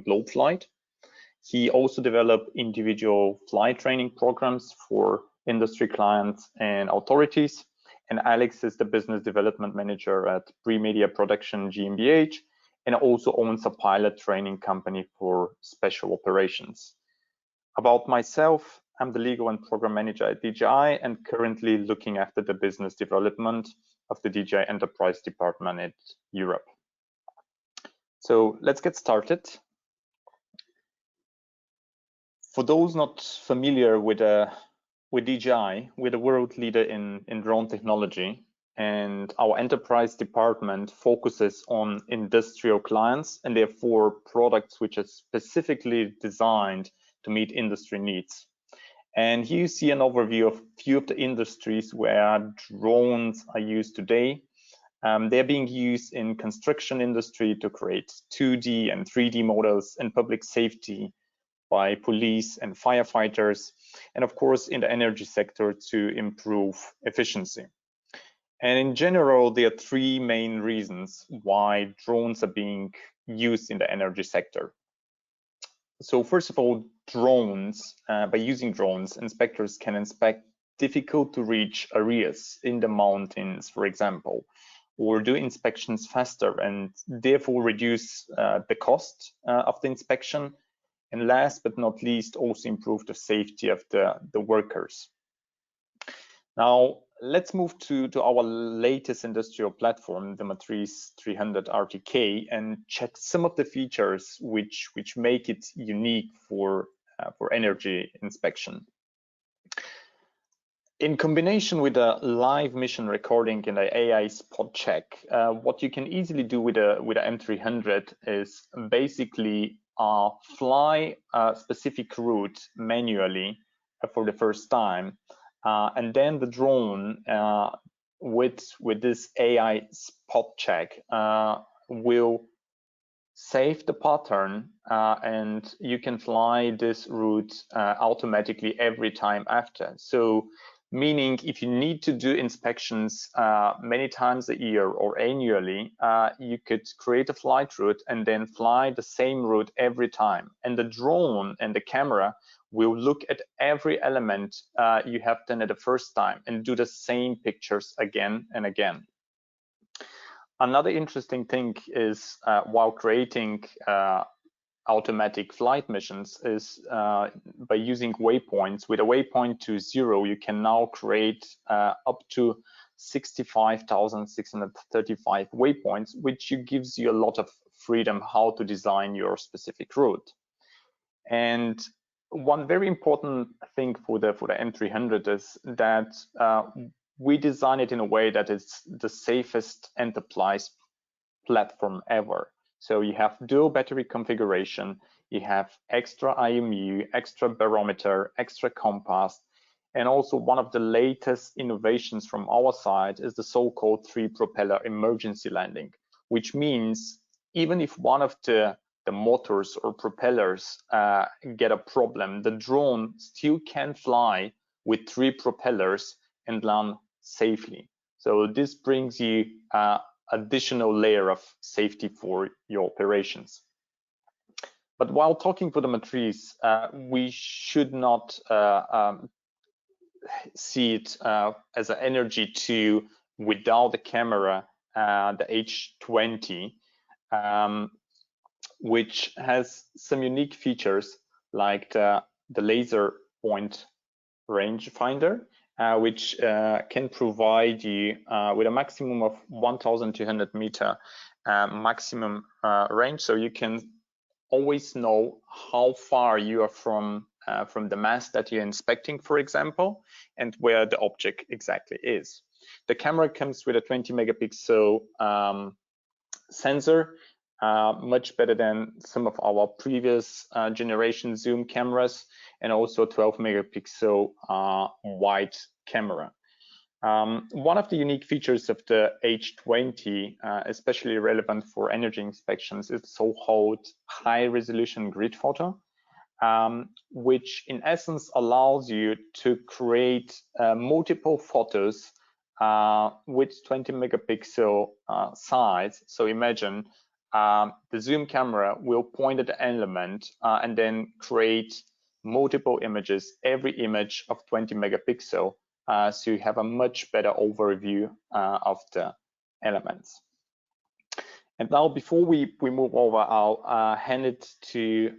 globe flight. He also developed individual flight training programs for industry clients and authorities. And Alex is the business development manager at Pre-Media Production GmbH, and also owns a pilot training company for special operations. About myself, I'm the legal and program manager at DJI and currently looking after the business development of the DJI Enterprise Department at Europe. So let's get started. For those not familiar with DJI, we're the world leader in drone technology, and our enterprise department focuses on industrial clients and therefore products which are specifically designed to meet industry needs. And here you see an overview of a few of the industries where drones are used today. They're being used in construction industry to create 2D and 3D models in public safety by police and firefighters, and of course in the energy sector to improve efficiency. And in general, there are three main reasons why drones are being used in the energy sector. So first of all, drones, by using drones, inspectors can inspect difficult to reach areas in the mountains, for example, or do inspections faster and therefore reduce the cost of the inspection. And last but not least, also improve the safety of the workers. Now, let's move to our latest industrial platform, the Matrice 300 RTK, and check some of the features which make it unique for energy inspection. In combination with a live mission recording and an AI spot check, what you can easily do with a M300 is basically fly a specific route manually for the first time, and then the drone with this AI spot check will save the pattern, and you can fly this route automatically every time after. So meaning if you need to do inspections many times a year or annually, you could create a flight route and then fly the same route every time. And the drone and the camera will look at every element you have done at the first time and do the same pictures again and again. Another interesting thing is while creating automatic flight missions is by using waypoints. With a waypoint to 0, you can now create up to 65,635 waypoints, which gives you a lot of freedom how to design your specific route. And one very important thing for the M300 is that we design it in a way that it's the safest enterprise platform ever. So you have dual battery configuration, you have extra IMU, extra barometer, extra compass, and also one of the latest innovations from our side is the so-called 3-propeller emergency landing, which means even if one of the motors or propellers get a problem, the drone still can fly with 3 propellers and land safely. So this brings you additional layer of safety for your operations. But while talking for the Matrice, we should not see it as an Energy 2 without the camera, the H20, which has some unique features like the laser point rangefinder, which can provide you with a maximum of 1,200 meter maximum range. So you can always know how far you are from the mast that you're inspecting, for example, and where the object exactly is. The camera comes with a 20 megapixel sensor, much better than some of our previous generation zoom cameras, and also 12 megapixel wide camera. One of the unique features of the H20, especially relevant for energy inspections, is so-called high resolution grid photo, which in essence allows you to create multiple photos with 20 megapixel size. So imagine the zoom camera will point at the element and then create multiple images, every image of 20 megapixel, so you have a much better overview of the elements. And now, before we move over, I'll hand it to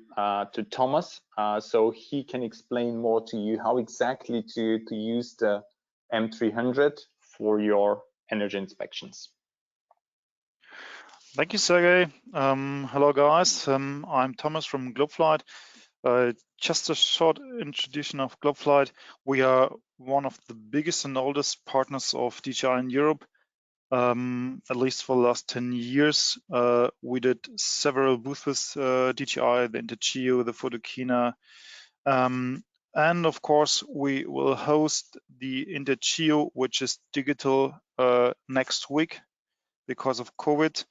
Thomas, so he can explain more to you how exactly to use the M300 for your energy inspections. Thank you, Sergey. Hello, guys. I'm Thomas from Globeflight. Just a short introduction of Globeflight. We are one of the biggest and oldest partners of DJI in Europe. At least for the last 10 years, we did several booths with DJI, the InterGeo, the Photokina, and of course we will host the InterGeo, which is digital, next week because of COVID.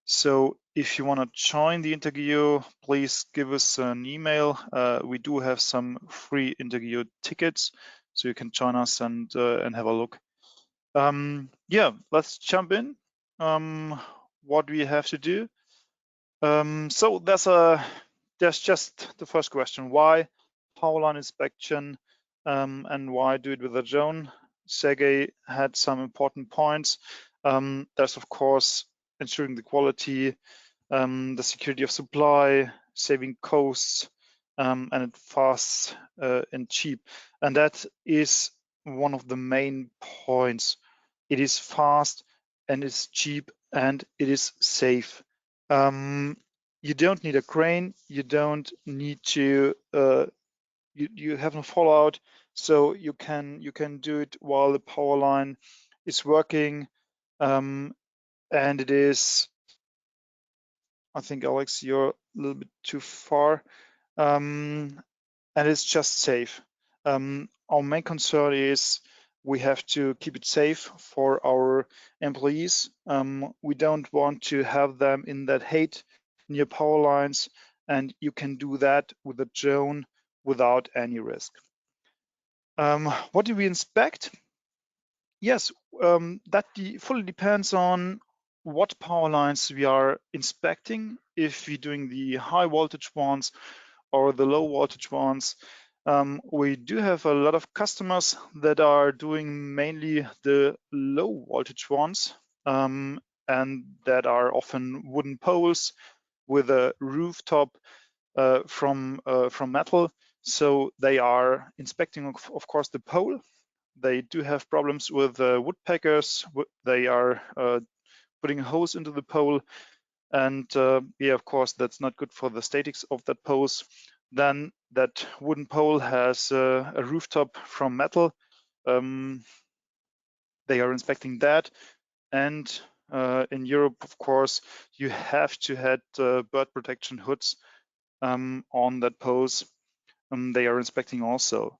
So if you want to join the InterGeo, please give us an email. We do have some free InterGeo tickets, so you can join us and have a look. Yeah, let's jump in. What we have to do. So there's just the first question: why Powerline inspection, and why do it with a drone? Sergey had some important points. There's of course ensuring the quality, the security of supply, saving costs, and it's fast and cheap. And that is one of the main points. It is fast and it's cheap and it is safe. You don't need a crane. You don't need to. You have no fallout, so you can do it while the power line is working. And it is, I think, Alex, you're a little bit too far, and it's just safe. Our main concern is we have to keep it safe for our employees. We don't want to have them in that height near power lines, and you can do that with a drone without any risk. What do we inspect? Yes, that fully depends on what power lines we are inspecting. If we're doing the high voltage ones or the low voltage ones, we do have a lot of customers that are doing mainly the low voltage ones, and that are often wooden poles with a rooftop from metal. So they are inspecting, of course, the pole. They do have problems with woodpeckers. They are putting a hose into the pole, and yeah, of course, that's not good for the statics of that poles. Then that wooden pole has a rooftop from metal. They are inspecting that, and in Europe, of course, you have to have bird protection hoods on that poles. They are inspecting also.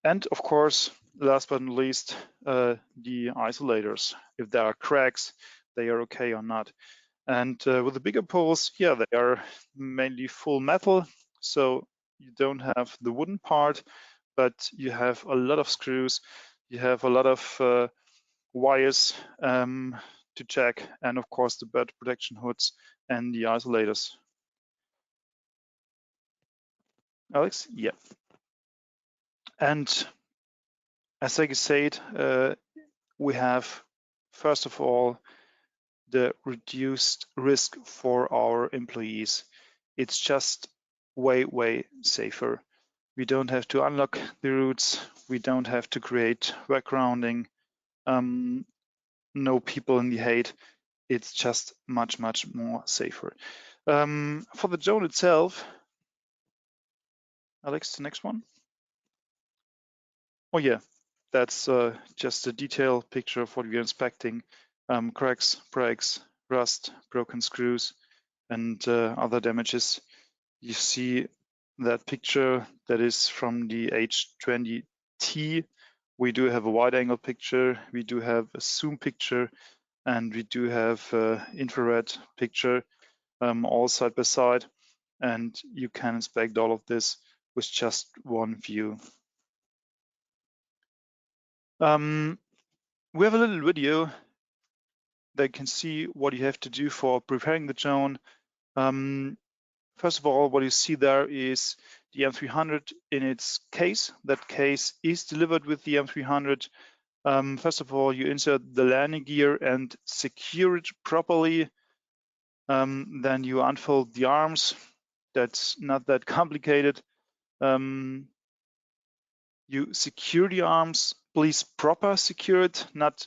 And of course, last but not least, the isolators. If there are cracks, they are okay or not. And with the bigger poles, yeah, they are mainly full metal. So you don't have the wooden part, but you have a lot of screws. You have a lot of wires to check, and of course the bird protection hoods and the isolators. Alex? Yeah. And as I said, we have, first of all, the reduced risk for our employees. It's just way safer. We don't have to unlock the routes. We don't have to create backgrounding. No people in the height. It's just much more safer. For the drone itself, Alex, the next one. Oh yeah, that's just a detailed picture of what we're inspecting. Cracks, breaks, rust, broken screws, and other damages. You see that picture that is from the H20T. We do have a wide angle picture, we do have a zoom picture, and we do have infrared picture, all side by side. And you can inspect all of this with just one view. We have a little video that can see what you have to do for preparing the drone, First of all, what you see there is the M300 in its case. That case is delivered with the M300. First of all, you insert the landing gear and secure it properly. Then you unfold the arms. That's not that complicated. You secure the arms. Please proper secure it, not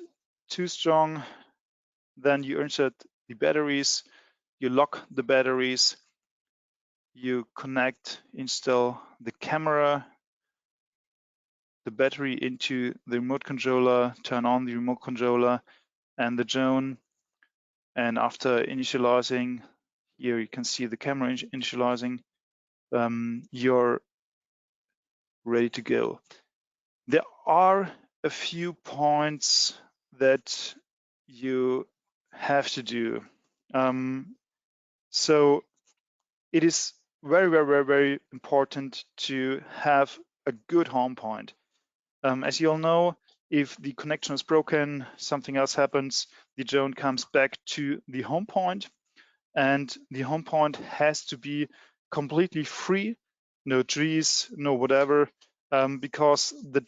too strong. Then you insert the batteries. You lock the batteries. You connect, install the camera, the battery into the remote controller, turn on the remote controller and the drone. And after initializing, here you can see the camera initializing, you're ready to go. There are a few points that you have to do. So it is very important to have a good home point. As you all know, if the connection is broken, something else happens, the drone comes back to the home point, and the home point has to be completely free, no trees, no whatever, because the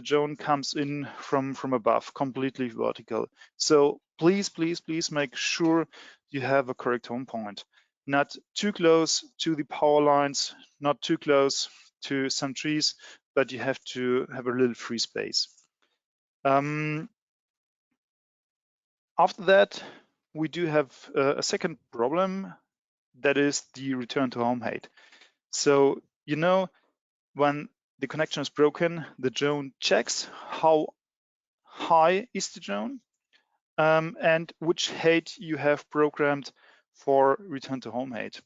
drone comes in from above, completely vertical. So please make sure you have a correct home point. Not too close to the power lines, not too close to some trees, but you have to have a little free space. After that, we do have a second problem, that is the return to home height. So, you know, when the connection is broken, the drone checks how high is the drone and which height you have programmed for return to home height.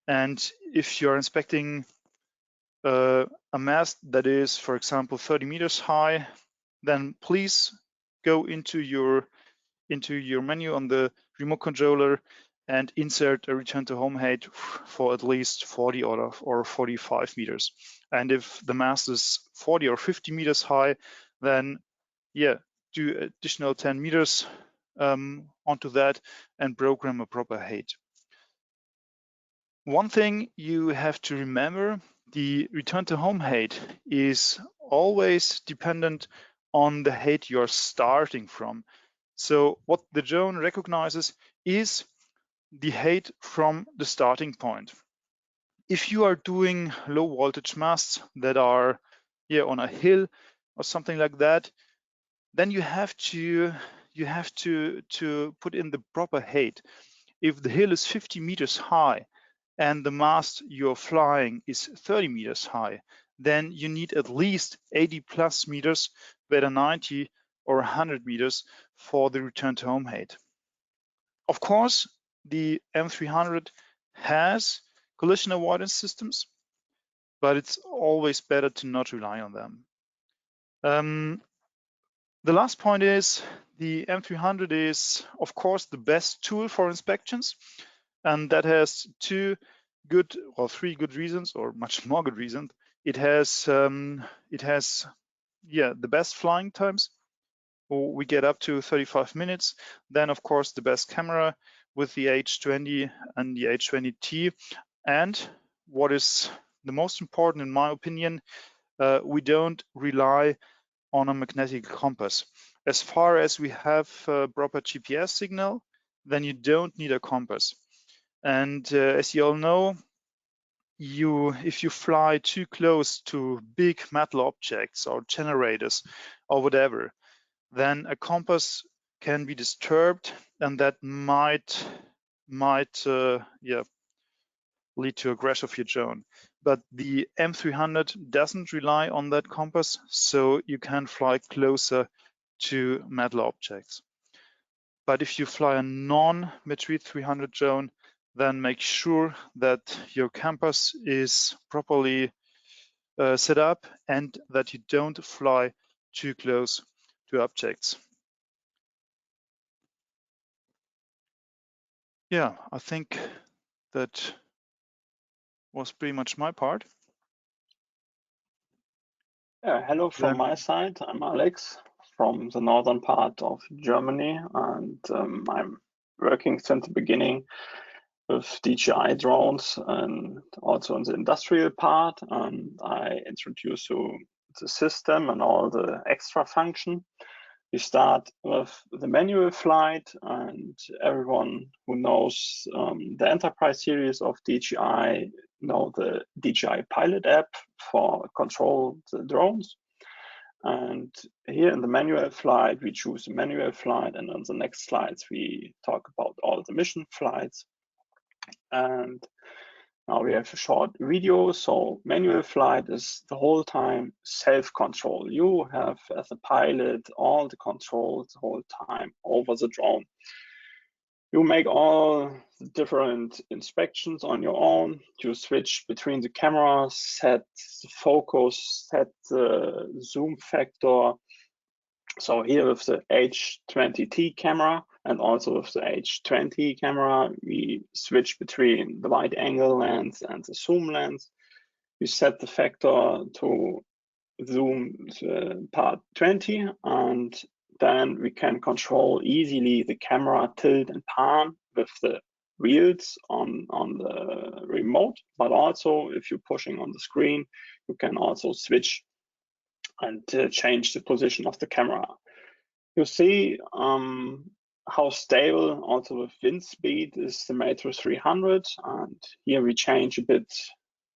And if you're inspecting a mast that is, for example, 30 meters high, then please go into your menu on the remote controller and insert a return to home height for at least 40 or 45 meters. And if the mast is 40 or 50 meters high, then yeah, do additional 10 meters onto that and program a proper height. One thing you have to remember, the return to home height is always dependent on the height you're starting from. So what the drone recognizes is the height from the starting point. If you are doing low voltage masts that are on a hill or something like that, then you have to put in the proper height. If the hill is 50 meters high and the mast you're flying is 30 meters high, then you need at least 80 plus meters, better 90 or 100 meters for the return to home height. Of course, the M300 has collision avoidance systems, but it's always better to not rely on them. The last point is the M300 is, of course, the best tool for inspections, and that has three good reasons, or much more good reasons. It has the best flying times. We get up to 35 minutes. Then, of course, the best camera with the H20 and the H20T. And what is the most important, in my opinion, we don't rely on a magnetic compass. As far as we have a proper GPS signal, then you don't need a compass. And as you all know, if you fly too close to big metal objects or generators or whatever, then a compass can be disturbed, and that might lead to a crash of your drone. But the M300 doesn't rely on that compass, so you can fly closer to metal objects. But if you fly a non-Matrice 300 drone, then make sure that your compass is properly set up and that you don't fly too close to objects. Yeah, I think that was pretty much my part. Yeah, hello from my side. I'm Alex from the northern part of Germany, and I'm working since the beginning with DJI drones and also in the industrial part. I introduce you the system and all the extra function. We start with the manual flight, and everyone who knows the enterprise series of DJI know the DJI Pilot app for control the drones. And here in the manual flight, we choose the manual flight, and on the next slides, we talk about all the mission flights. And now we have a short video. So manual flight is the whole time self-control. You have, as a pilot, all the controls the whole time over the drone. You make all the different inspections on your own. You switch between the cameras, set the focus, set the zoom factor. So here with the H20T camera and also with the H20 camera, we switch between the wide angle lens and the zoom lens. We set the factor to zoom part 20, and then we can control easily the camera tilt and pan with the wheels on the remote, but also if you're pushing on the screen, you can also switch and change the position of the camera. You see how stable also with wind speed is the Matrice 300, and here we change a bit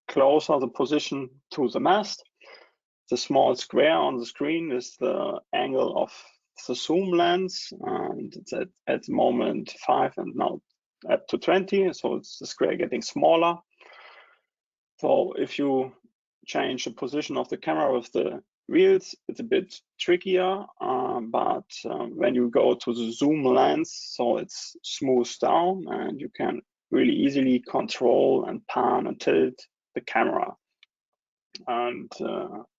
closer the position to the mast. The small square on the screen is the angle of the zoom lens, and it's at the moment 5 and now up to 20, so it's the square getting smaller. So if you change the position of the camera with the wheels, it's a bit trickier, but when you go to the zoom lens, so it's smoothed down and you can really easily control and pan and tilt the camera. And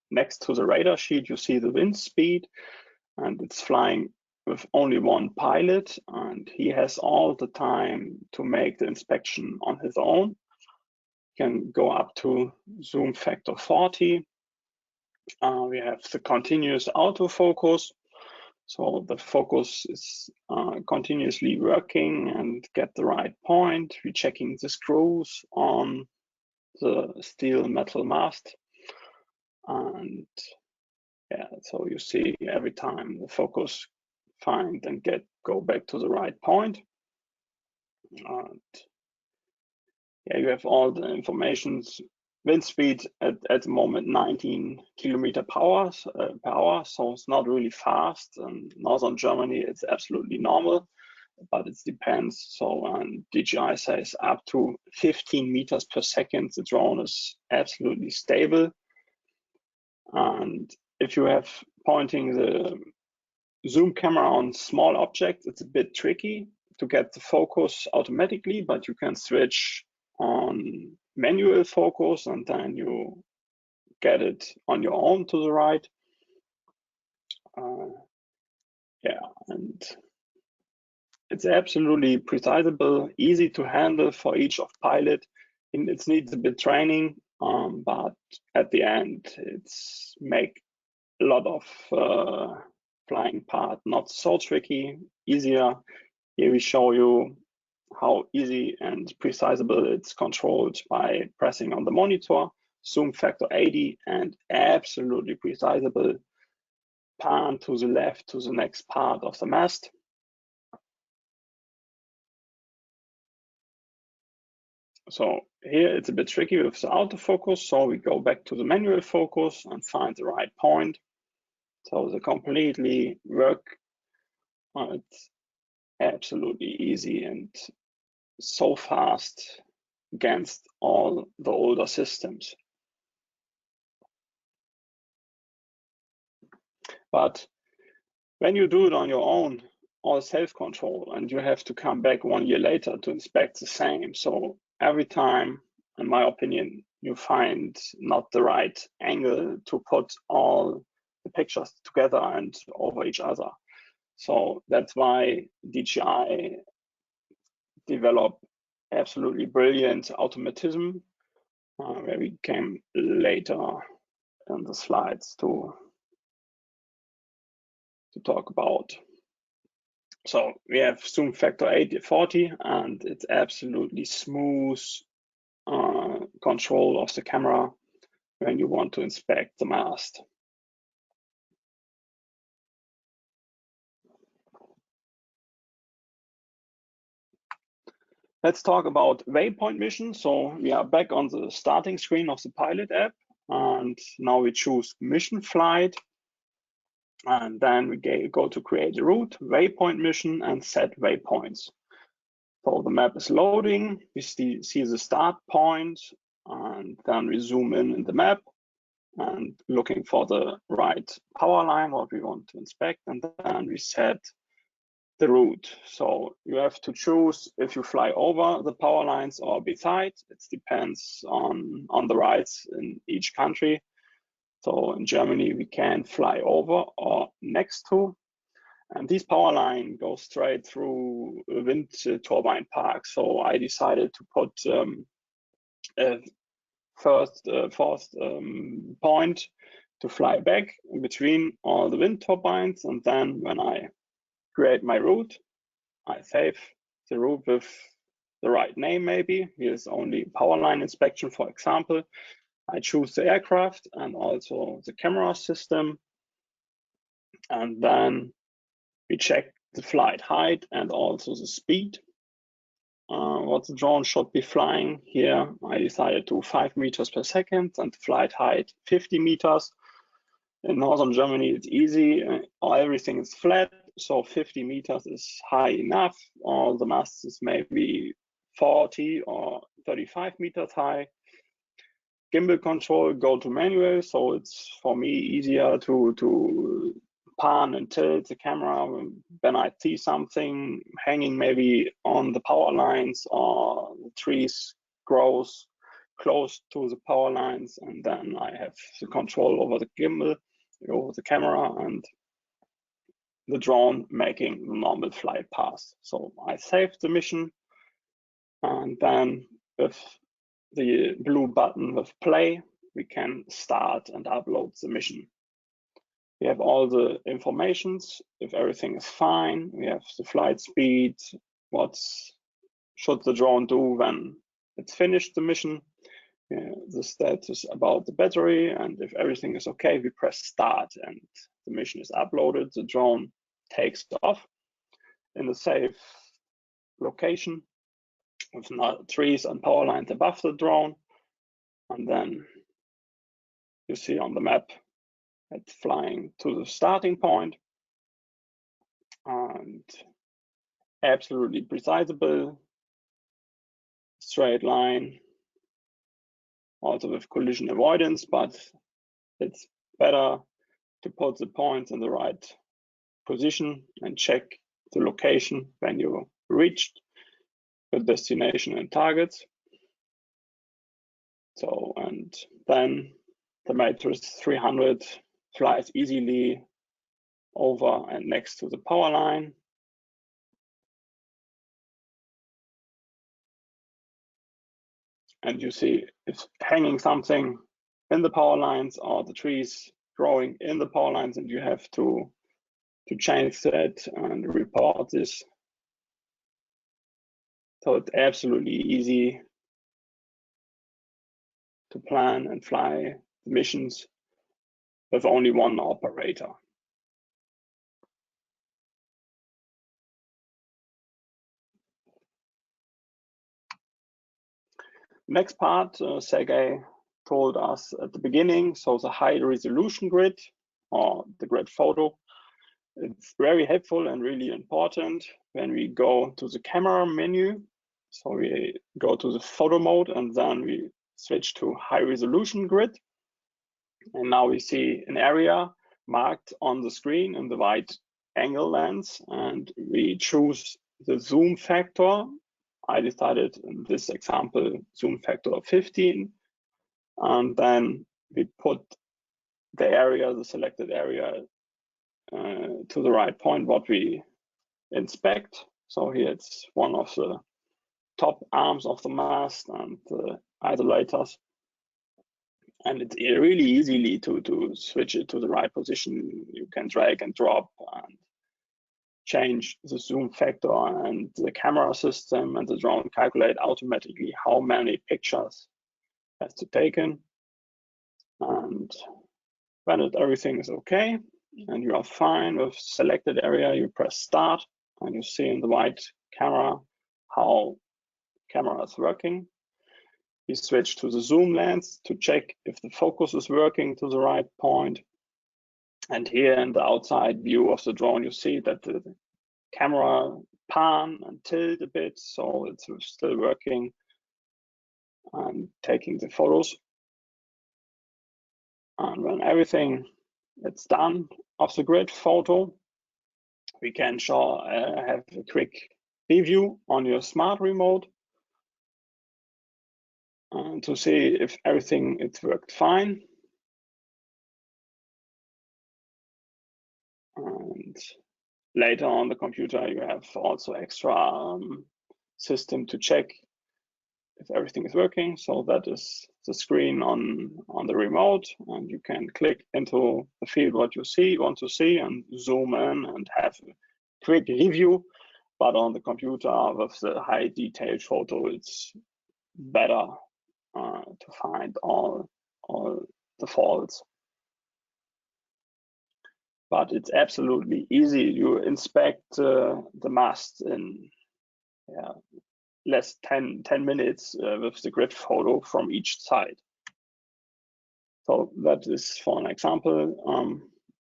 next to the radar sheet, you see the wind speed, and it's flying with only one pilot, and he has all the time to make the inspection on his own. Can go up to zoom factor 40. We have the continuous autofocus. So the focus is continuously working and get the right point. We're checking the screws on the steel metal mast. And yeah, so you see every time the focus find and go back to the right point. And yeah, you have all the informations. Wind speed at the moment 19 kilometer per hour, so it's not really fast. In northern Germany, it's absolutely normal, but it depends. So DJI says up to 15 meters per second, the drone is absolutely stable. And if you have pointing the zoom camera on small objects, it's a bit tricky to get the focus automatically, but you can switch on manual focus and then you get it on your own to the right. Yeah, and it's absolutely precisable, easy to handle for each of pilot. And it needs a bit training, but at the end, it's make a lot of flying part not so tricky, easier. Here we show you how easy and precisable it's controlled by pressing on the monitor, zoom factor 80, and absolutely precisable pan to the left to the next part of the mast. So here it's a bit tricky with the autofocus, so we go back to the manual focus and find the right point. So the completely work, it's absolutely easy and so fast against all the older systems. But when you do it on your own, all self-control, and you have to come back 1 year later to inspect the same. So every time, in my opinion, you find not the right angle to put all the pictures together and over each other. So that's why DJI developed absolutely brilliant automatism, where we came later in the slides to talk about. So we have zoom factor 80/40, and it's absolutely smooth control of the camera when you want to inspect the mast. Let's talk about Waypoint Mission. So we are back on the starting screen of the Pilot app, and now we choose Mission Flight, and then we go to create a route, Waypoint Mission, and set waypoints. So the map is loading, we see the start point, and then we zoom in the map and looking for the right power line, what we want to inspect, and then we set the route. So you have to choose if you fly over the power lines or beside. It depends on the rights in each country. So in Germany, we can fly over or next to. And this power line goes straight through a wind turbine park. So I decided to put a first point to fly back in between all the wind turbines. And then when I create my route, I save the route with the right name maybe. Here's only Powerline Inspection, for example. I choose the aircraft and also the camera system. And then we check the flight height and also the speed. What the drone should be flying. Here I decided to 5 meters per second and the flight height 50 meters. In northern Germany, it's easy. Everything is flat, so 50 meters is high enough. All the masts is maybe 40 or 35 meters high. Gimbal control, go to manual, so it's for me easier to pan and tilt the camera when I see something hanging maybe on the power lines or the trees grows close to the power lines, and then I have the control over the gimbal, over the camera, and the drone making the normal flight path. So I saved the mission, and then with the blue button with play, we can start and upload the mission. We have all the informations. If everything is fine, we have the flight speed, what should the drone do when it's finished the mission, the status about the battery, and if everything is okay, we press start and the mission is uploaded. The drone takes off in a safe location with trees and power lines above the drone, and then you see on the map it's flying to the starting point and absolutely precisable, straight line, also with collision avoidance, but it's better to put the points in the right position and check the location when you reached the destination and targets. So, and then the Matrice 300 flies easily over and next to the power line. And you see it's hanging something in the power lines or the trees growing in the power lines, and you have to change that and report this. So it's absolutely easy to plan and fly the missions with only one operator. Next part, Sergey told us at the beginning, so the high resolution grid or the grid photo. It's very helpful and really important when we go to the camera menu. So we go to the photo mode and then we switch to high resolution grid. And now we see an area marked on the screen in the wide angle lens, and we choose the zoom factor. I decided in this example, zoom factor of 15. And then we put the area, the selected area, to the right point, what we inspect. So here it's one of the top arms of the mast and the isolators. And it's really easily to switch it to the right position. You can drag and drop and change the zoom factor, and the camera system and the drone calculate automatically how many pictures it has to take in. And when everything is okay and you are fine with selected area, you press start and you see in the white camera how camera is working. You switch to the zoom lens to check if the focus is working to the right point. And here in the outside view of the drone, you see that the camera pan and tilt a bit, so it's still working and taking the photos. And when everything is done of the grid photo, we can have a quick review on your smart remote to see if everything it worked fine. And later on the computer, you have also extra system to check if everything is working. So that is the screen on the remote, and you can click into the field what you want to see and zoom in and have a quick review. But on the computer with the high detailed photo, it's better to find all the faults. But it's absolutely easy. You inspect the mast in less 10 minutes with the grid photo from each side. So that is for an example,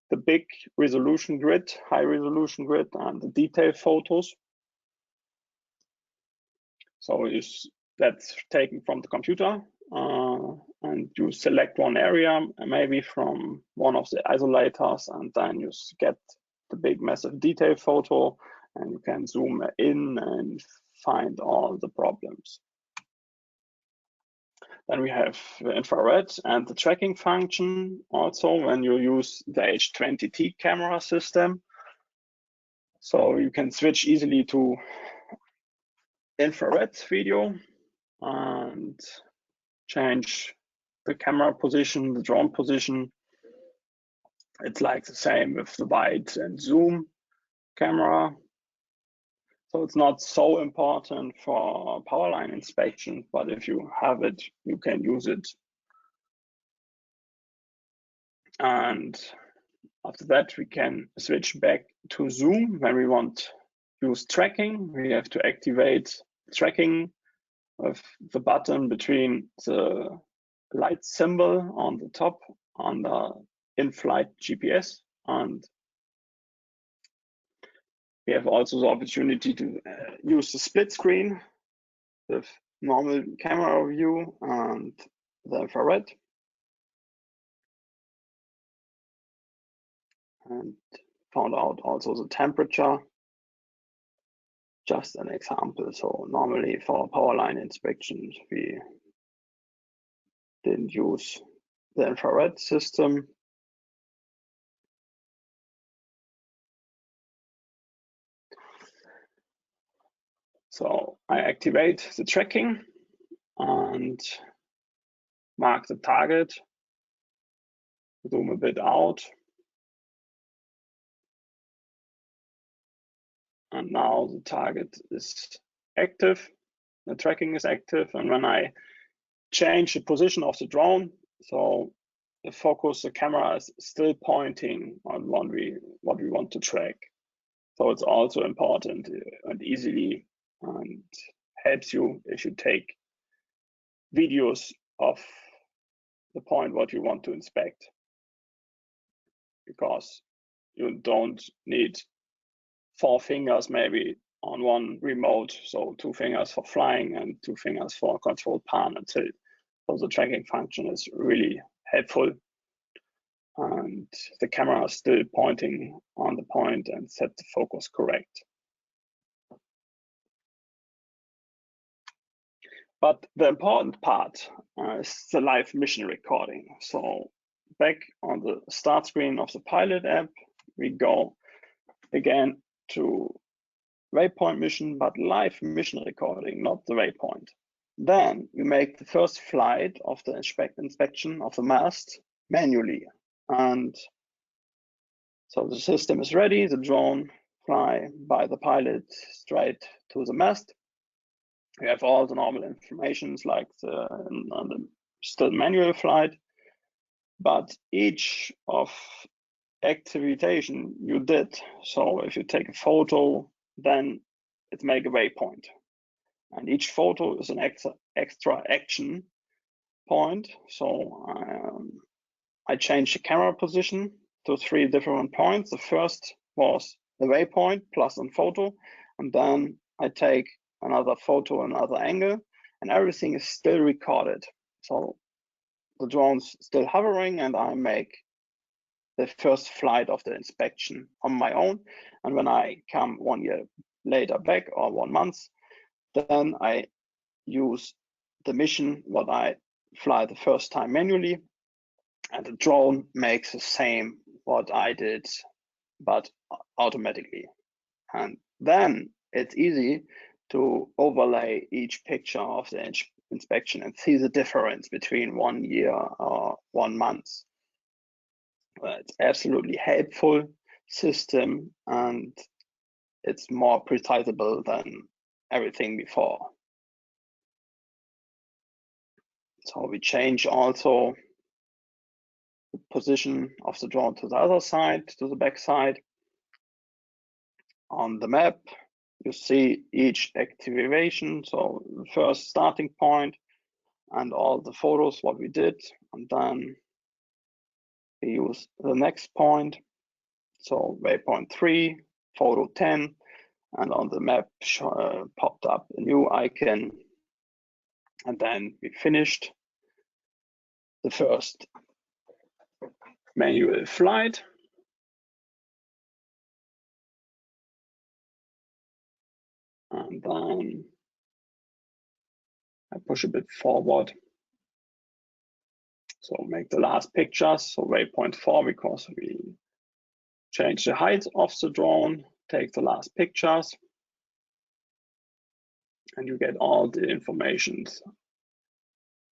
the big resolution grid, high resolution grid, and the detailed photos. So that's taken from the computer, and you select one area, maybe from one of the isolators, and then you get the big massive detail photo, and you can zoom in and find all the problems. Then we have the infrared and the tracking function also when you use the H20T camera system. So you can switch easily to infrared video and change the camera position, the drone position. It's like the same with the wide and zoom camera. So it's not so important for Powerline inspection, but if you have it, you can use it. And after that, we can switch back to zoom when we want to use tracking. We have to activate tracking with the button between the light symbol on the top on the in-flight GPS, and we have also the opportunity to use the split screen with normal camera view and the infrared. And found out also the temperature. Just an example. So normally for Powerline inspections, we didn't use the infrared system. So I activate the tracking and mark the target, zoom a bit out. And now the target is active, the tracking is active. And when I change the position of the drone, so the focus, the camera is still pointing on what we want to track. So it's also important and easily and helps you if you take videos of the point what you want to inspect, because you don't need 4 fingers maybe on one remote, so 2 fingers for flying and 2 fingers for control pan and tilt. So the tracking function is really helpful, and the camera is still pointing on the point and set the focus correct. But the important part is the live mission recording. So back on the start screen of the Pilot app, we go again to Waypoint Mission, but live mission recording, not the waypoint. Then we make the first flight of the inspection of the mast manually. And so the system is ready, the drone fly by the pilot straight to the mast. You have all the normal informations like on the still manual flight, but each of activation you did. So if you take a photo, then it make a waypoint, and each photo is an extra action point. So I changed the camera position to 3 different points. The first was the waypoint plus a photo, and then I take another photo, another angle, and everything is still recorded. So the drone's still hovering, and I make the first flight of the inspection on my own. And when I come 1 year later back, or 1 month, then I use the mission what I fly the first time manually, and the drone makes the same what I did, but automatically. And then it's easy to overlay each picture of the inspection and see the difference between 1 year or 1 month. It's absolutely helpful system, and it's more precisable than everything before. So we change also the position of the drone to the other side, to the back side. On the map, you see each activation, so the first starting point and all the photos what we did, and then we use the next point, so waypoint 3, photo 10, and on the map popped up a new icon, and then we finished the first manual flight. And then I push a bit forward. So make the last pictures, so waypoint 4, because we change the height of the drone, take the last pictures, and you get all the information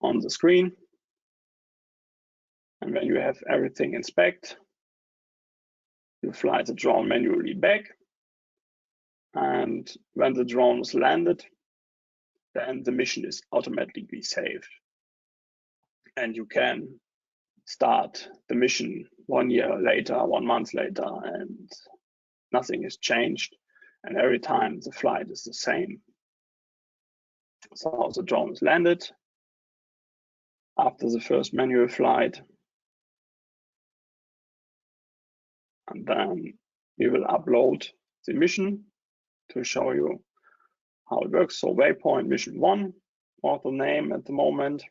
on the screen. And when you have everything inspect, you fly the drone manually back. And when the drone is landed, then the mission is automatically saved. And you can start the mission 1 year later, 1 month later, and nothing has changed. And every time the flight is the same. So the drone is landed after the first manual flight. And then we will upload the mission to show you how it works. So Waypoint Mission 1, or the name at the moment.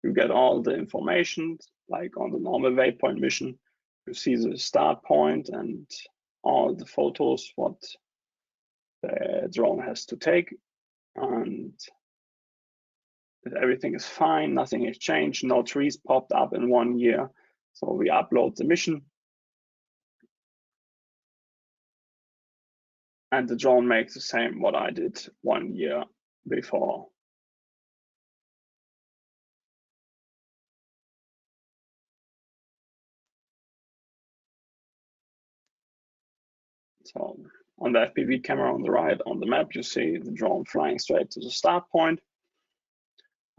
You get all the information, like on the normal Waypoint mission. You see the start point and all the photos what the drone has to take. And if everything is fine, nothing has changed, no trees popped up in 1 year. So we upload the mission. And the drone makes the same what I did 1 year before. So on the FPV camera on the right, on the map, you see the drone flying straight to the start point.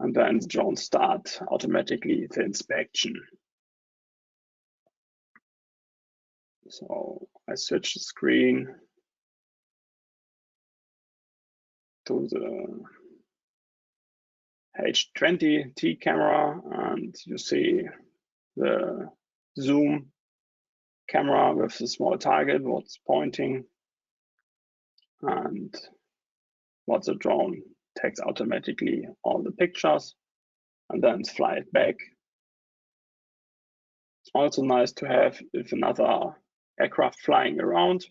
And then the drone starts automatically the inspection. So I switch the screen to the H20T camera, and you see the zoom camera with the small target, what's pointing, and what the drone takes automatically all the pictures and then fly it back. It's also nice to have if another aircraft flying around.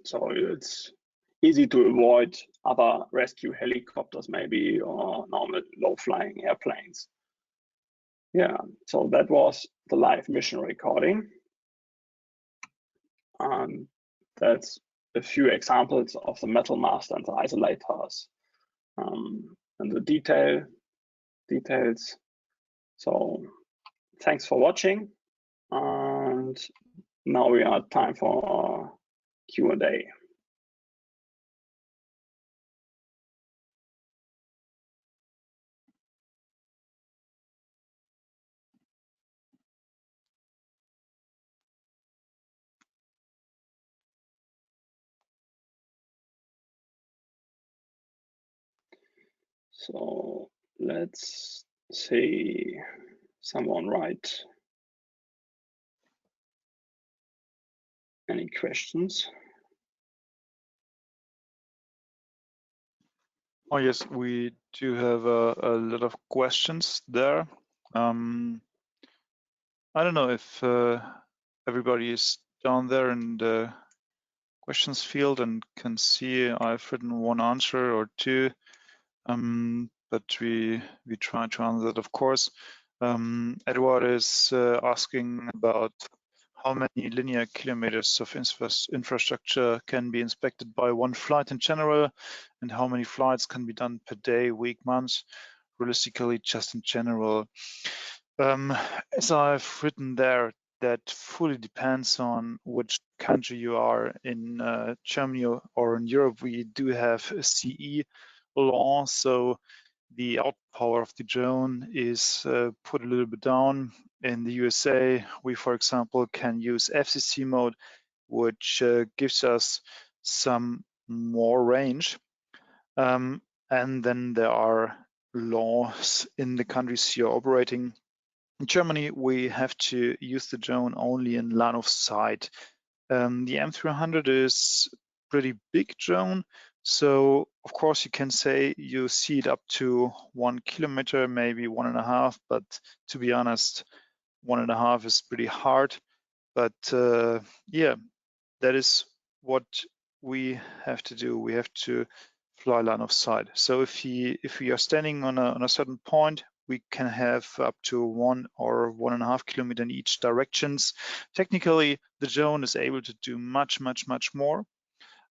So it's easy to avoid other rescue helicopters maybe, or normal low-flying airplanes. Yeah, so that was the live mission recording. And that's a few examples of the metal mast and the isolators and the details. So thanks for watching, and Now we are time for Q&A. So let's see, someone write any questions. Oh yes, we do have a lot of questions there. I don't know if everybody is down there in the questions field and can see I've written one answer or two, but we try to answer that, of course. Edward is asking about how many linear kilometers of infrastructure can be inspected by one flight in general, and how many flights can be done per day, week, month, realistically, just in general. As I've written there, that fully depends on which country you are. In Germany or in Europe, we do have a CE law, so the outpower of the drone is put a little bit down. In the USA, we, for example, can use FCC mode, which gives us some more range. And then there are laws in the countries you're operating. In Germany, we have to use the drone only in line of sight. The M300 is a pretty big drone, so of course you can say you see it up to 1 kilometer, maybe 1.5, but to be honest, 1.5 is pretty hard. But yeah, that is what we have to do. We have to fly line of sight. So if we are standing on a certain point, we can have up to 1 or 1.5 kilometer in each directions. Technically, the drone is able to do much more.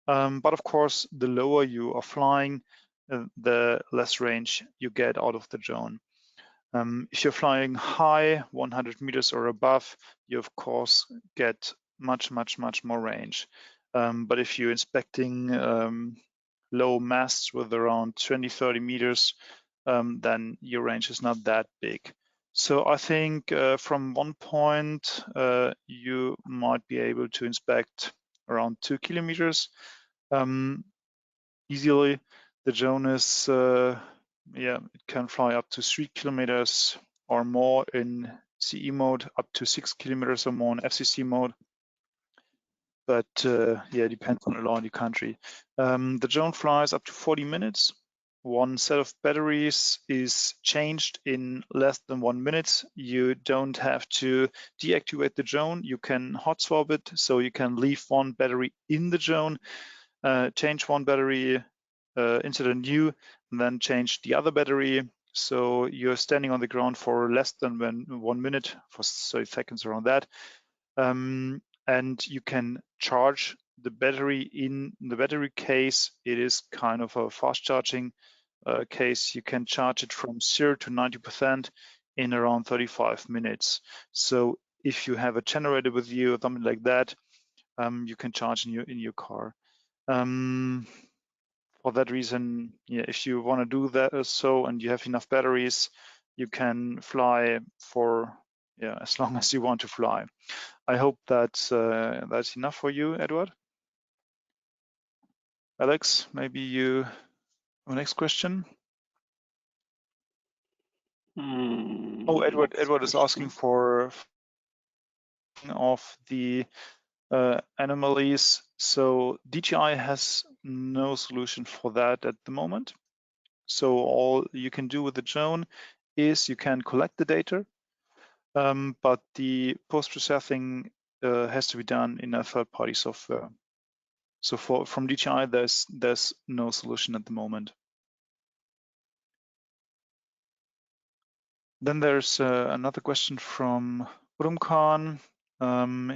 But of course, the lower you are flying, the less range you get out of the drone. If you're flying high, 100 meters or above, you of course get much more range. But if you're inspecting low masts with around 20-30 meters, then your range is not that big. So I think from one point you might be able to inspect around 2 kilometers easily. The drone is yeah, it can fly up to 3 kilometers or more in CE mode, up to 6 kilometers or more in FCC mode. But yeah, it depends on the law in the country. The drone flies up to 40 minutes. One set of batteries is changed in less than 1 minute. You don't have to deactivate the drone. You can hot swap it, so you can leave one battery in the drone, change one battery, insert a new, and then change the other battery. So you're standing on the ground for less than 1 minute, for 30 seconds around that. And you can charge the battery in the battery case. It is kind of a fast charging case. You can charge it from 0 to 90% in around 35 minutes. So if you have a generator with you or something like that, you can charge in your car. For that reason, yeah, if you want to do that and you have enough batteries, you can fly for as long as you want to fly. I hope that's enough for you, Edward. Alex, maybe you have a next question. Oh, Edward is asking for of the anomalies. So DJI has no solution for that at the moment. So all you can do with the drone is you can collect the data, but the post-processing has to be done in a third-party software. So from DJI, there's no solution at the moment. Then there's another question from Urumkan.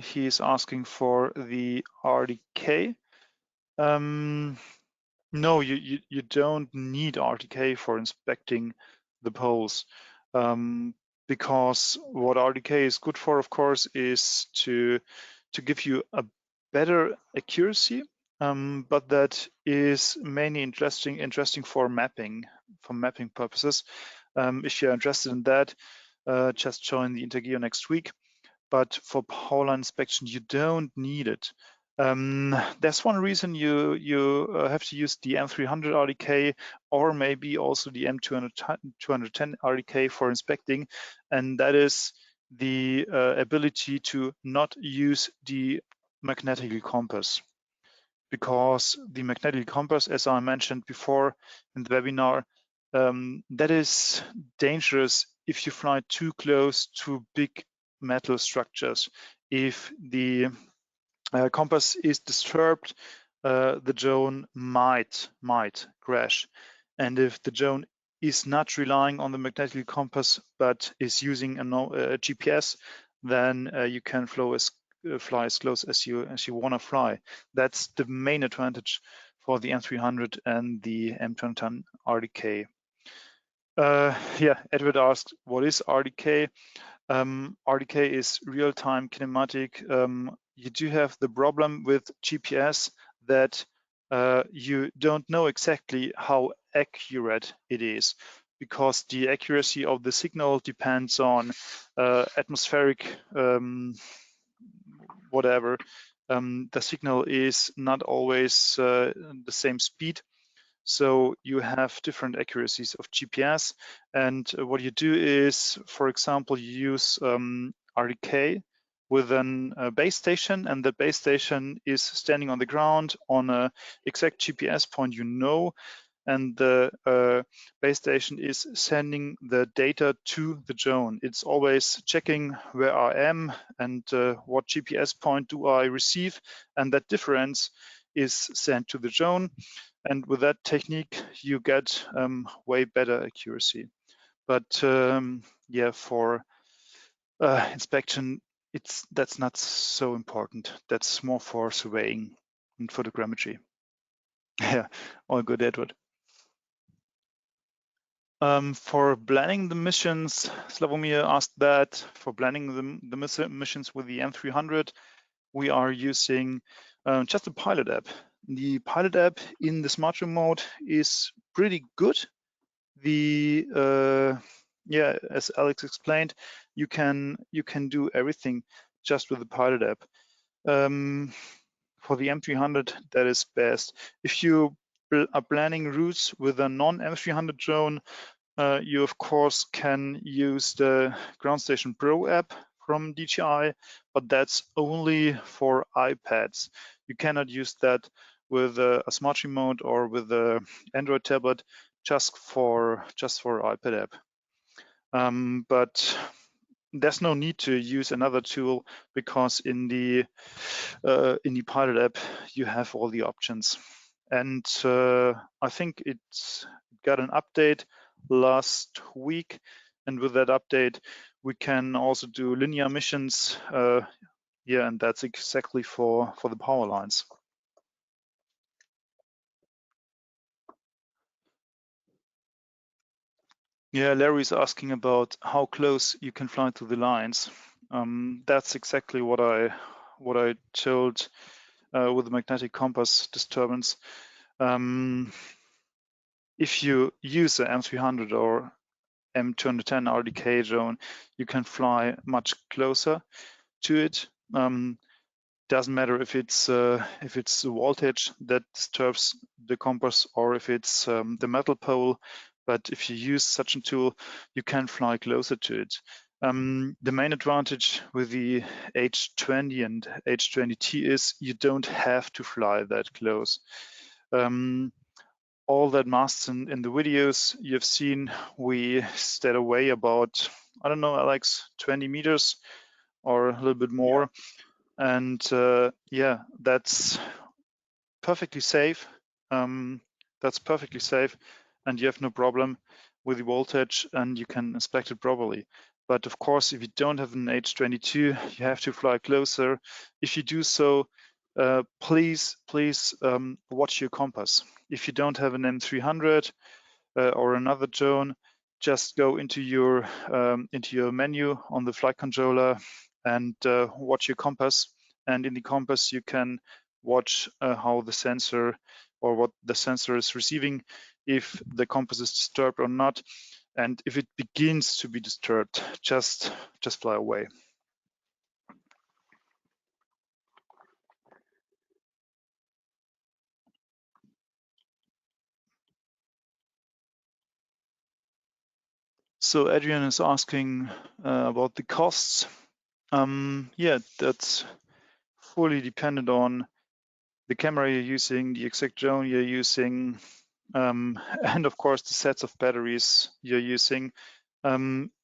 He's asking for the RDK. No, you don't need RDK for inspecting the poles, because what RDK is good for, of course, is to to give you a better accuracy, but that is mainly interesting for mapping purposes. If you're interested in that, just join the Intergeo next week. But for Powerline inspection, you don't need it. There's one reason you have to use the M300 RDK or maybe also the M210 RDK for inspecting, and that is the ability to not use the magnetic compass. Because the magnetic compass, as I mentioned before in the webinar, that is dangerous if you fly too close to big metal structures. If the compass is disturbed, the drone might crash. And if the drone is not relying on the magnetic compass but is using a GPS, then you can fly as close as you want to fly. That's the main advantage for the M300 and the M210 RDK. Yeah, Edward asked, what is RDK? RDK is real-time kinematic. You do have the problem with GPS that you don't know exactly how accurate it is, because the accuracy of the signal depends on atmospheric whatever. The signal is not always the same speed. So you have different accuracies of GPS, and what you do is, for example, you use RDK with a base station, and the base station is standing on the ground on an exact GPS point, and the base station is sending the data to the drone. It's always checking where I am and what GPS point do I receive, and that difference is sent to the drone. And with that technique, you get way better accuracy. But yeah, for inspection, that's not so important. That's more for surveying and photogrammetry. Yeah, all good, Edward. For planning the missions, Slavomir asked that. For planning the missions with the M300, we are using just a pilot app. The pilot app in the smart remote is pretty good. Yeah, as Alex explained, you can do everything just with the pilot app. For the M300, that is best. If you are planning routes with a non-M300 drone, you of course can use the Ground Station Pro app from DJI, but that's only for iPads. You cannot use that with a smart remote or with an Android tablet, just for iPad app. But there's no need to use another tool, because in the pilot app you have all the options. And I think it's got an update last week, and with that update we can also do linear missions. Yeah, and that's exactly for the Powerlines. Yeah, Larry's asking about how close you can fly to the lines. That's exactly what I told with the magnetic compass disturbance. If you use the M300 or M210 RDK drone, you can fly much closer to it. Doesn't matter if it's the voltage that disturbs the compass or if it's the metal pole. But if you use such a tool, you can fly closer to it. The main advantage with the H20 and H20T is you don't have to fly that close. All that masts in the videos you've seen, we stayed away about, I don't know, Alex, 20 meters or a little bit more. Yeah. And yeah, that's perfectly safe. That's perfectly safe, and you have no problem with the voltage, and you can inspect it properly. But of course, if you don't have an H22, you have to fly closer. If you do so, please watch your compass. If you don't have an M300 or another drone, just go into your menu on the flight controller and watch your compass. and in the compass you can watch how the sensor or what the sensor is receiving, if the compass is disturbed or not, and if it begins to be disturbed, just fly away. So Adrian is asking about the costs. Yeah, that's fully dependent on the camera you're using, the exact drone you're using, and of course the sets of batteries you're using.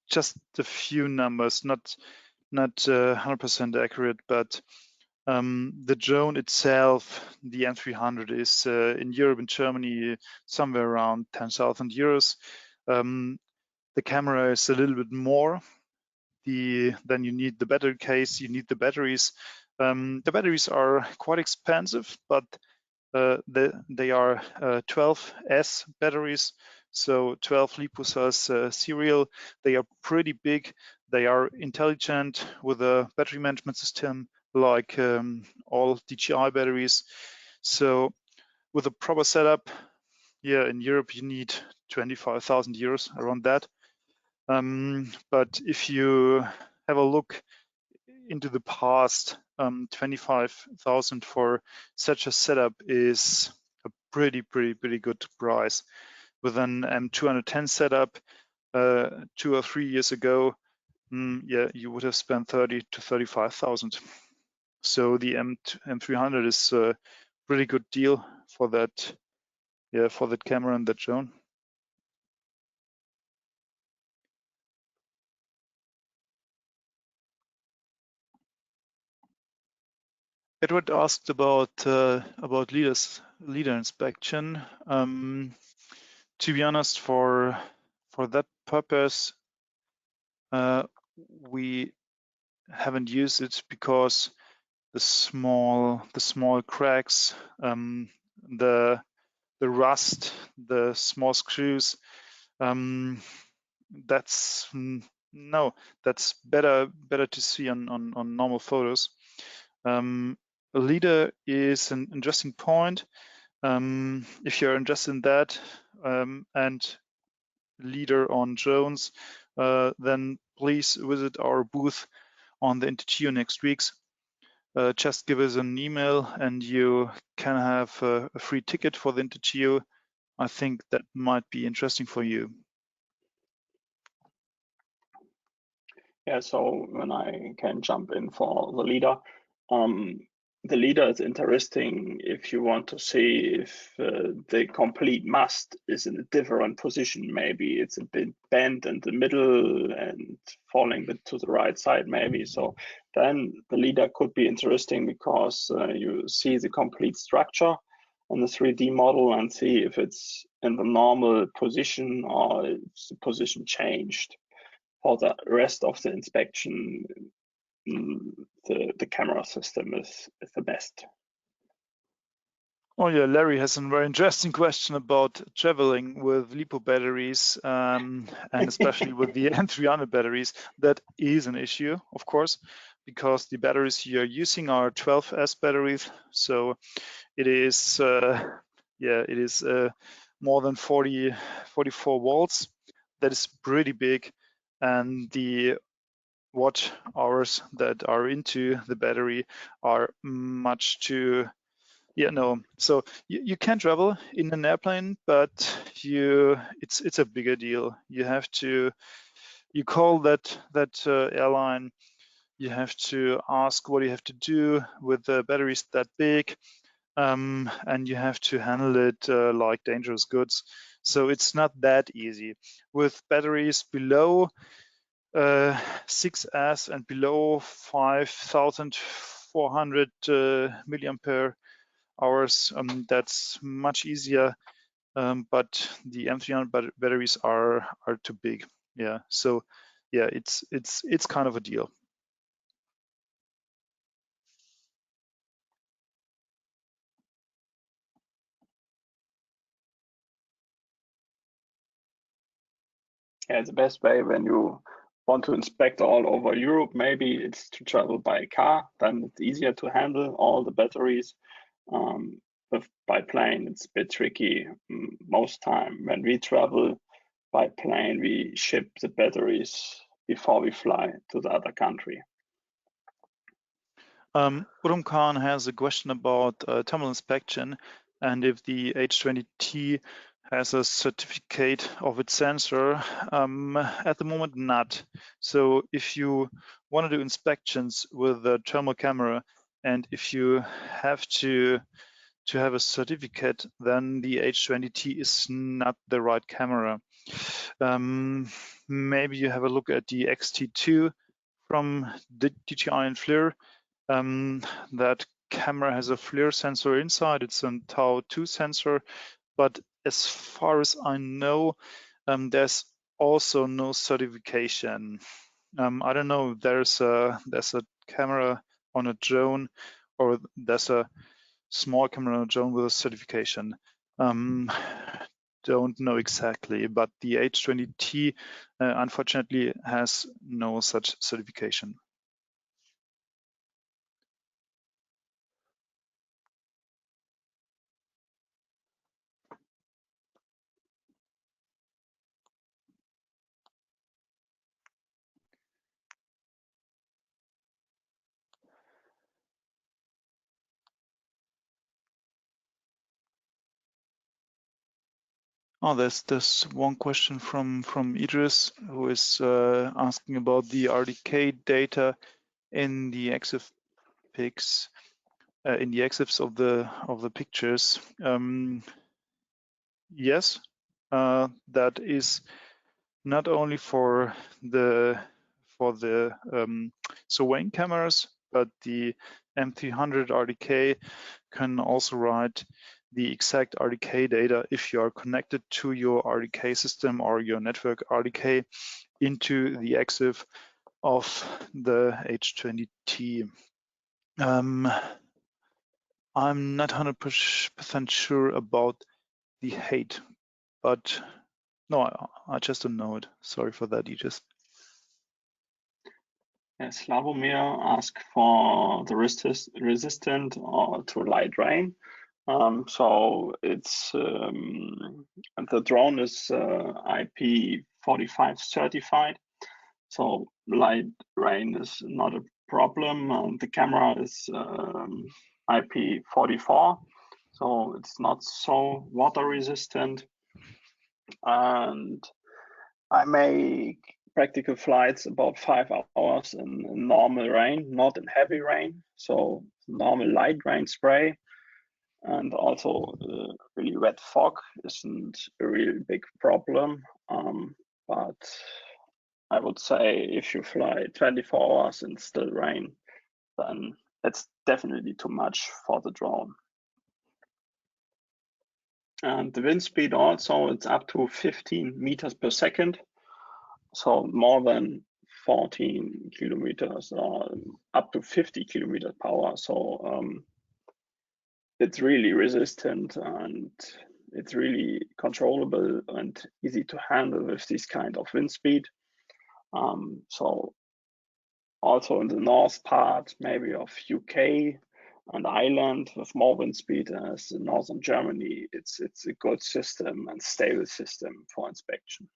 Just a few numbers, not 100% accurate, but the drone itself, the M300, is in Europe and Germany somewhere around 10,000 euros. The camera is a little bit more. Then you need the battery case, you need the batteries. The batteries are quite expensive, but they are 12S batteries, so 12 lipo cells serial. They are pretty big. They are intelligent with a battery management system like all DJI batteries. So with a proper setup, yeah, in Europe you need 25,000 euros, around that. But if you have a look into the past, 25,000 for such a setup is a pretty good price. With an M210 setup 2 or 3 years ago, yeah, you would have spent 30 to 35,000. So the M300 is a pretty good deal for that, yeah, for that camera and that drone. Edward asked about leader inspection. To be honest, for that purpose, we haven't used it because the small cracks, the rust, the small screws, that's better to see on normal photos. A leader is an interesting point. If you're interested in that, and leader on drones, then please visit our booth on the InterGeo next weeks. Just give us an email and you can have a free ticket for the InterGeo. I think that might be interesting for you. Yeah, so when I can jump in for the leader is interesting if you want to see if the complete mast is in a different position. Maybe it's a bit bent in the middle and falling a bit to the right side, maybe. So then the leader could be interesting because you see the complete structure on the 3D model and see if it's in the normal position or if the position changed. For the rest of the inspection, the camera system is the best. Oh yeah, Larry has a very interesting question about traveling with lipo batteries, and especially with the M300 batteries. That is an issue, of course, because the batteries you're using are 12S batteries, so it is more than 44 volts. That is pretty big, and the watt hours that are into the battery are much too, so you can travel in an airplane, but it's a bigger deal. You call that airline, you have to ask what you have to do with the batteries that big, and you have to handle it like dangerous goods. So it's not that easy. With batteries below 6S and below 5,400 milliampere hours, that's much easier, but the M300 batteries are too big. Yeah, so yeah, it's kind of a deal. Yeah, it's the best way when you want to inspect all over Europe, maybe it's to travel by car, then it's easier to handle all the batteries. By plane, it's a bit tricky. Most time when we travel by plane, we ship the batteries before we fly to the other country. Urum Khan has a question about thermal inspection and if the H20T has a certificate of its sensor. At the moment, not. So if you want to do inspections with a thermal camera and if you have to have a certificate, then the H20T is not the right camera. Maybe you have a look at the XT2 from DJI and FLIR. That camera has a FLIR sensor inside. It's a Tau 2 sensor, but as far as I know, there's also no certification. I don't know. There's a camera on a drone, or there's a small camera on a drone with a certification. Don't know exactly, but the H20T unfortunately has no such certification. Oh, there's one question from Idris, who is asking about the RDK data in the EXIF pics, in the EXIFs of the pictures. Yes, that is not only for the surveying cameras, but the M300 RDK can also write the exact RDK data if you are connected to your RDK system or your network RDK into the EXIF of the H20T. I'm not 100% sure about the height, but no, I just don't know it. Sorry for that, Aegis. Yes, Slavomir asked for the resistant or to light rain. So it's the drone is IP45 certified. So light rain is not a problem. The camera is IP44, so it's not so water resistant. And I make practical flights about 5 hours in normal rain, not in heavy rain. So normal light rain spray. And also really wet fog isn't a really big problem. But I would say if you fly 24 hours and still rain, then it's definitely too much for the drone. And the wind speed also, it's up to 15 meters per second. So more than 14 kilometers or up to 50 kilometers per hour. So it's really resistant and it's really controllable and easy to handle with this kind of wind speed. So also in the north part, maybe of UK and Ireland with more wind speed as in northern Germany, it's a good system and stable system for inspection.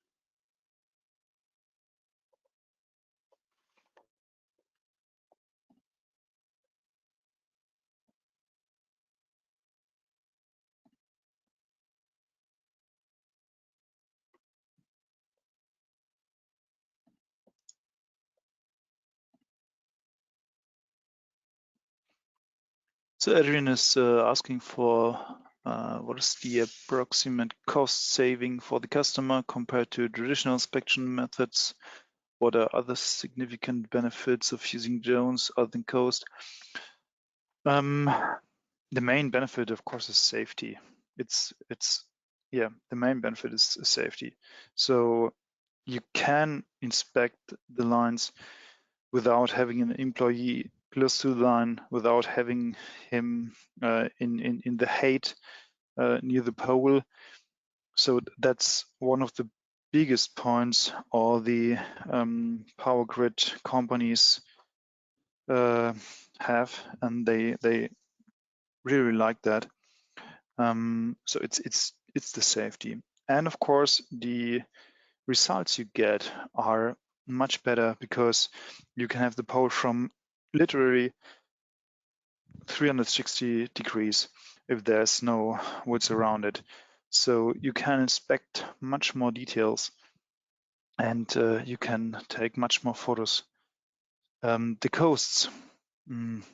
So Adrian is asking for what is the approximate cost saving for the customer compared to traditional inspection methods? What are other significant benefits of using drones other than cost? The main benefit, of course, is safety. The main benefit is safety. So you can inspect the lines without having an employee close to the line, without having him in the height near the pole. So that's one of the biggest points all the power grid companies have, and they really like that. So it's the safety, and of course the results you get are much better because you can have the power from literally 360 degrees if there's no woods around it. So you can inspect much more details, and you can take much more photos. The costs,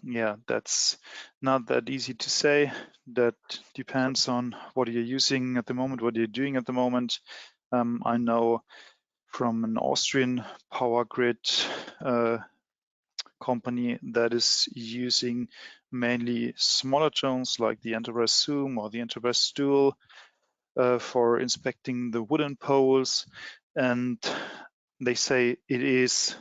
yeah, that's not that easy to say. That depends on what you're using at the moment, what you're doing at the moment. I know from an Austrian power grid company that is using mainly smaller drones like the Enterprise Zoom or the Enterprise Stool for inspecting the wooden poles, and they say it is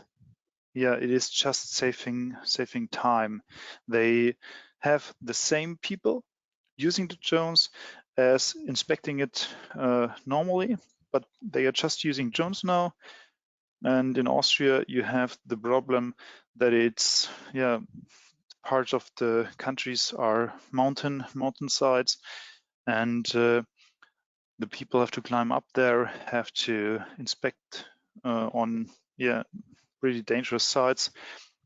just saving time. They have the same people using the drones as inspecting it normally, but they are just using drones now. And in Austria, you have the problem that it's parts of the countries are mountainsides, and the people have to climb up there, have to inspect on really dangerous sites,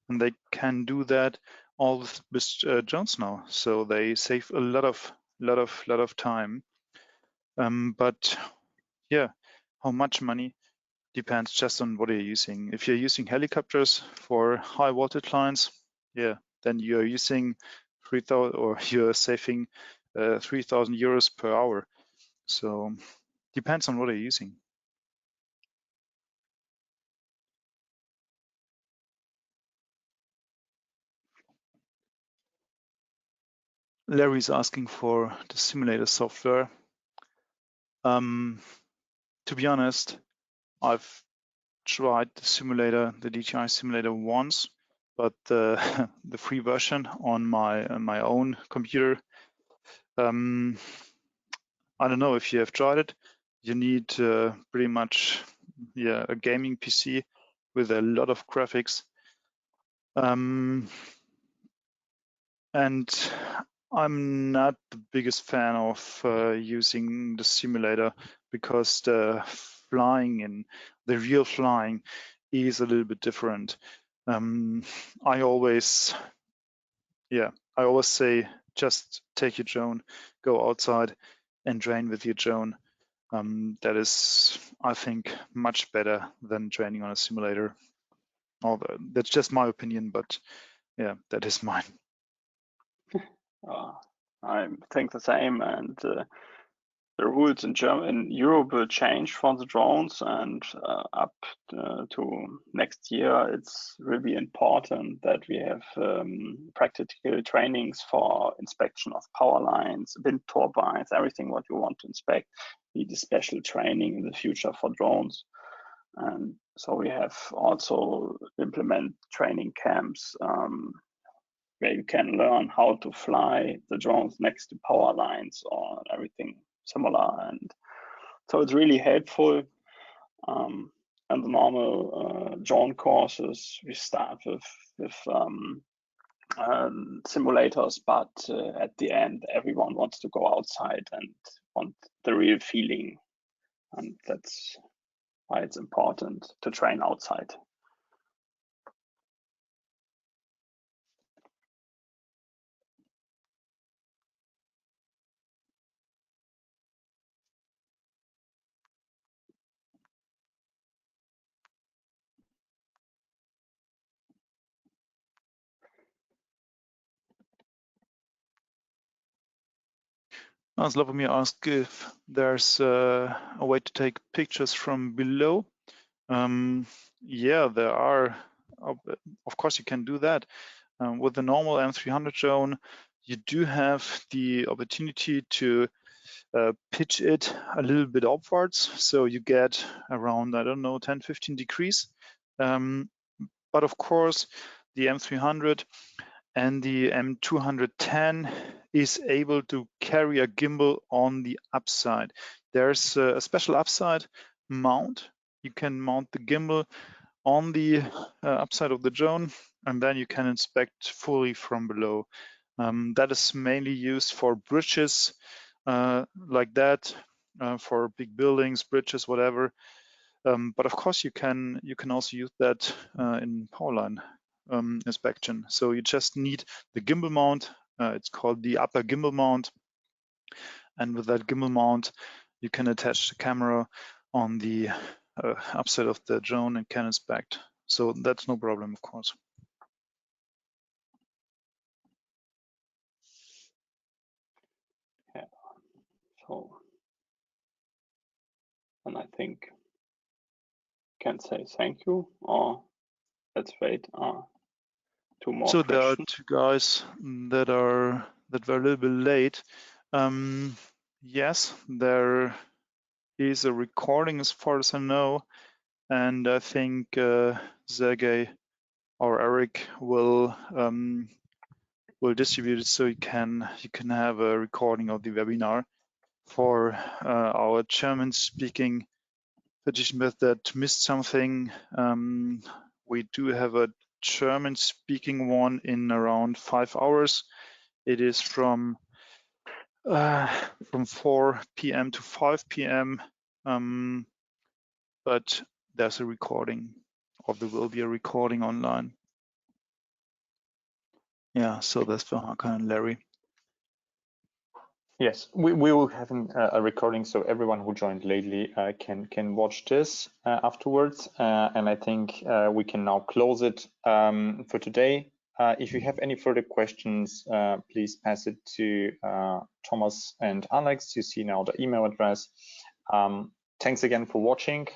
and they can do that all with drones now. So they save a lot of time. But yeah, how much money depends just on what you're using. If you're using helicopters for high voltage lines, then you're using 3,000, or you're saving 3,000 euros per hour. So depends on what you're using. Larry's asking for the simulator software. To be honest, I've tried the simulator, the DJI simulator once, but the free version on my own computer. I don't know if you have tried it. You need pretty much a gaming PC with a lot of graphics. And I'm not the biggest fan of using the simulator because the flying and the real flying is a little bit different. I always say just take your drone, go outside and train with your drone. That is, I think, much better than training on a simulator. Although that's just my opinion, but yeah, that is mine. I think the same, and the rules in Europe will change for the drones, and up to next year, it's really important that we have practical trainings for inspection of power lines, wind turbines, everything what you want to inspect. Need a special training in the future for drones, and so we have also implement training camps where you can learn how to fly the drones next to power lines or everything similar. And so it's really helpful. And the normal drone courses, we start with simulators, but at the end, everyone wants to go outside and want the real feeling. And that's why it's important to train outside. Slavomir asked if there's a way to take pictures from below. Yeah, there are. Of course, you can do that. With the normal M300 drone, you do have the opportunity to pitch it a little bit upwards. So you get around, I don't know, 10, 15 degrees. But of course, the M300 and the M210 is able to carry a gimbal on the upside. There's a special upside mount. You can mount the gimbal on the upside of the drone, and then you can inspect fully from below. That is mainly used for bridges like that, for big buildings, bridges, whatever. But of course, you can also use that in Powerline inspection. So you just need the gimbal mount. It's called the upper gimbal mount, and with that gimbal mount, you can attach the camera on the upside of the drone and can inspect. So that's no problem, of course. Yeah. So, and I think can say thank you, or let's wait. 2 more so questions. There are 2 guys that were a little bit late. Yes, there is a recording as far as I know, and I think Sergey or Eric will distribute it so you can have a recording of the webinar. For our German-speaking participants that missed something, we do have a German-speaking one in around 5 hours. It is from 4 p.m. to 5 p.m. But there's a recording, or there will be a recording online. Yeah, so that's for Hakan and Larry. Yes, we will have a recording, so everyone who joined lately can watch this afterwards. And I think we can now close it for today. If you have any further questions, please pass it to Thomas and Alex. You see now the email address. Thanks again for watching.